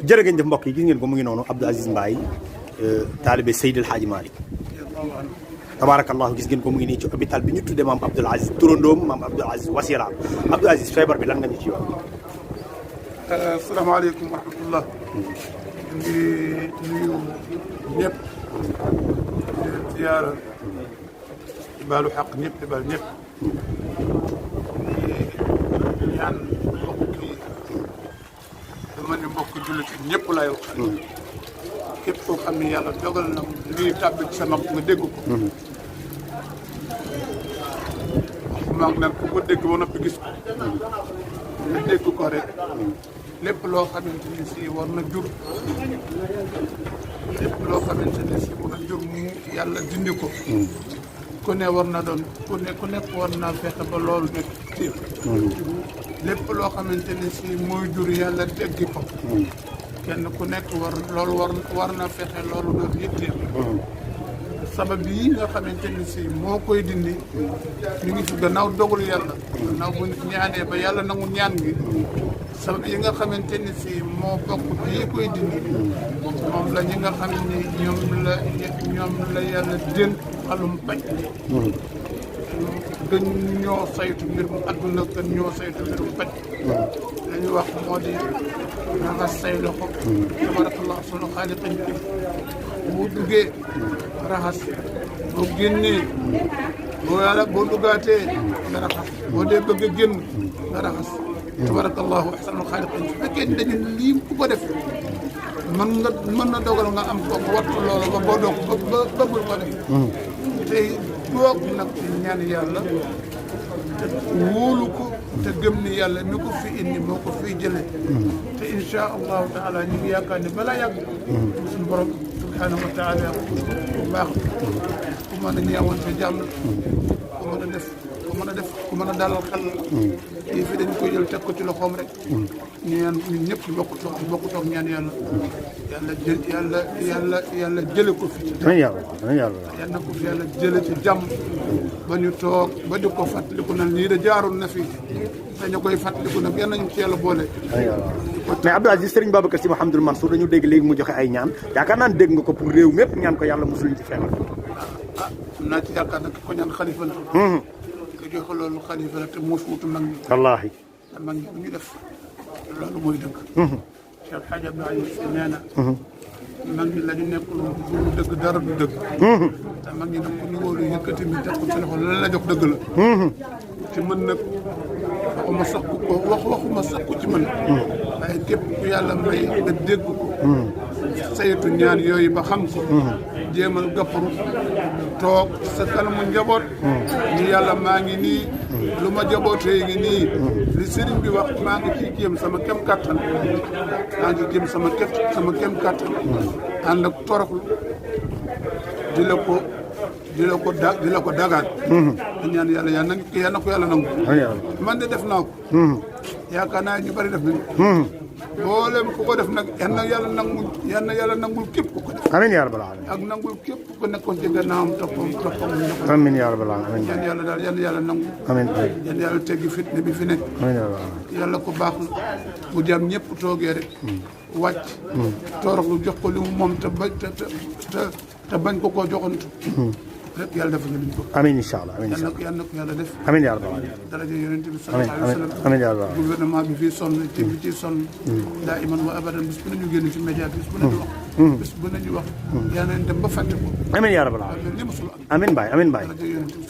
jërë ngeen jëf mbokk yi gis ngeen ko mu ngi noonu Abdou Aziz Mbaye taalibe Seydil Hadji Malick tabarakallahu gis ngeen ko mu ngi nii ci hôpital bi ñu tudde maam Abdoul Aziz turandoom maam Abdoul Aziz wasilaam Abdou Aziz feebar bi lan nga ñu ci wax. asalaamaaleykum wa rahmatullah. ngi nuyu ñëpp di ziyaara di baalu xaq ñëpp di baal ñëpp di ñaan mbokk yi dama ne mbokk jullit ñëpp laay wax. képp koo xam ne yàlla dogal na lii tàbbi ci sa nopp nga dégg ko. waxumaa nag ku ko dégg ba noppi gis ko. nga dégg ko rek. lépp loo xamante ni si war na jur lépp loo xamante ni si war na jur mu yàlla dindi ko. ku ne war na doon ku nekk war naa fexe ba loolu nekk tiir. lépp loo xamante ni si mooy jur yàlla teggi ko. kenn ku nekk war na fexe loolu doon yitteel. sabab yi nga xamante ni si moo koy dindi mi ngi fi gannaaw dogalu yàlla. gannaaw bu ñaanee ba yàlla nangu ñaan gi. sabab yi nga xamante ni si moo bokk yi koy dindi moom la ñi nga xam ni ñoom la yàlla dénk wàllum paj gën ñoo saytu mbirum adduna gën ñoo saytu mbirum paj la ñu wax moo di raxas say loxo tabarakallah sunu xaaliqin bi boo duggee raxas boo génnee boo duggaatee nga raxas boo dee bëgg a génn nga raxas tabarakallahu ahsanul xaaliqiin su fekkee ni dañu lii ku ko def mën na dogal nga am ko wattu loolu ba boo doog ba bul ko def te toog nag ñaan yàlla te wóolu ko te gëm ni yàlla mi ko fi indi moo ko fiy jële te insha allahu taala ñu ngi yaakaar ni balaa yàgg suñu borom subhanahu wa taala ku baax ku mën a ñeewante jàmm ku mën a def ku mën a dalal xel yii fi dañ koy jël teg ko ci loxoom rek ñaan ñun ñëpp ñu bokk toog ñaan yàlla jële ko fi ci yàlla na ko fi yàlla jële ci jàmm ba ñu toog ba di ko fàttaliku nag lii da jaaroon na fi dañu koy fàttaliku nag yal nañu ci yàlla boole. mais Abdou Aziz Serigne Babacar Sy Mouhamadoul Mansour dañu dégg léegi mu joxe ay ñaan yaakaar naa dégg nga ko pour réew mépp ñaan ko yàlla musul ci feebar. naa ci yaakaar nag ko ñaan xalifa la joxe loolu xalifa la te moo fuutu mag ñi wallaahi te mag ñi bu ñu def loolu mooy dëgg Cheikh Hadj Abdou Aziz Sy nee na mag ñi la ñu nekkul du dëgg dara du dëgg te mag ñi nag ku ñu wóolu yëkkati mi teg ko ci loxo lan la jox dëgg la ci mën nag waxuma sax ku ci mën waaye képp ku yàlla may nga dégg ko saytu ñaan yooyu ba xam ko jéemal gàpparu toog sa kanamu njaboot ni yàlla maa ngi nii lu ma jabootee ngi nii li sëriñ bi wax maa ngi ciy jéem sama kem kàttan maa ngi jéem sama kem kàttan ànd ak toroxlu di la ko dagaat ñaan yàlla yal na ko yàlla nangu man de def naa ko yaakaar naa ñu bari def nañu mboolem ku ko def nag yal na yàlla nangul képp ku ko def amiin yaa rabbal aalamiin ak nangul képp ku nekkoon ci gannaawam toppam amiin yaa rabbal aalamiin yan yàlla daal yan yàlla nangu amiin yan yàlla teggi fitne bi fi nekk amiin yaa rabbal aalamiin yàlla ko baax la bu jàmm ñëpp toogee rek wàcc toroxlu jox ko li mu moom te bañ ko koo joxantu rek yàlla defal ñu ko amiin incha allah amiin yàlla ko yàlla def amiin yaa rabbal aalamiin daraja yonent bi sallallahu alayhi wa sallam amiin yaa rabbal aalamiin gouvernement bi fii sonn te bi ci sonn daa iman wa abadan bis bu nañu génn ci média bis bu nañu wax bis bu nañu wax yaa nañ dem ba fàtte ko amiin yaa rabbal aalamiin li musul amiin Baye amiin Baye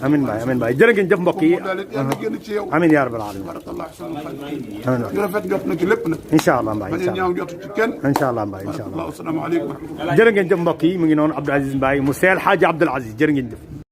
amiin Baye amiin Baye jërë ngeen jëf mbokk yi yàlla génn ci yow amiin yaa rabbal aalamiin barakallah amiin ñu rafet jot na ci lépp nag incha allah Mbaye bañ a ñaaw jot ci kenn incha allah Mbaye incha allah asalaamaaleykum wa rahmatullah jërë ngeen jëf mbokk yi mu ngi noonu Abdou Aziz Mbaye mu seel Hadji Abdoul Aziz jërë ngeen jëf